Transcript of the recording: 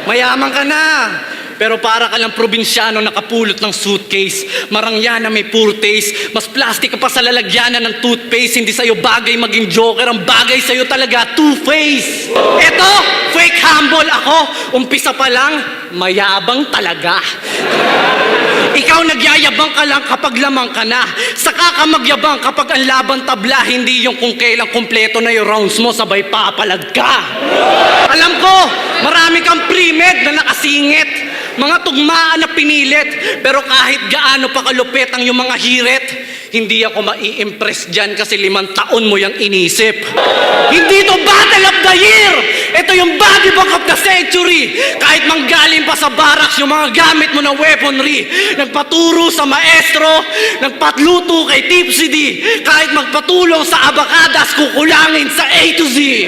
Mayaman ka na. Pero para ka lang probinsyano nakapulot ng suitcase. Marangya na may poor taste. Mas plastic ka pa sa lalagyanan ng toothpaste. Hindi sa'yo bagay maging joker. Ang bagay sa'yo talaga, two-face. Eto, fake humble ako. Umpisa pa lang, mayabang talaga. Ikaw nagyayabang ka lang kapag lamang ka na. Saka ka magyabang kapag ang laban tabla. Hindi yung kung kailang kumpleto na yung rounds mo, sabay papalag ka. Alam ko, marami kang pre-med na nakasingit. Mga tugmaan na pinilit. Pero kahit gaano pa kalupit ang yung mga hirit, hindi ako mai-impress dyan kasi 5 taon mo yung inisip. Hindi to battle of the year! Ito yung body bag of the century! Kahit manggaling pa sa barracks yung mga gamit mo na weaponry, nagpaturo sa maestro, nagpatluto kay Tipsy D, kahit magpatulong sa abakadas, kukulangin sa A to Z.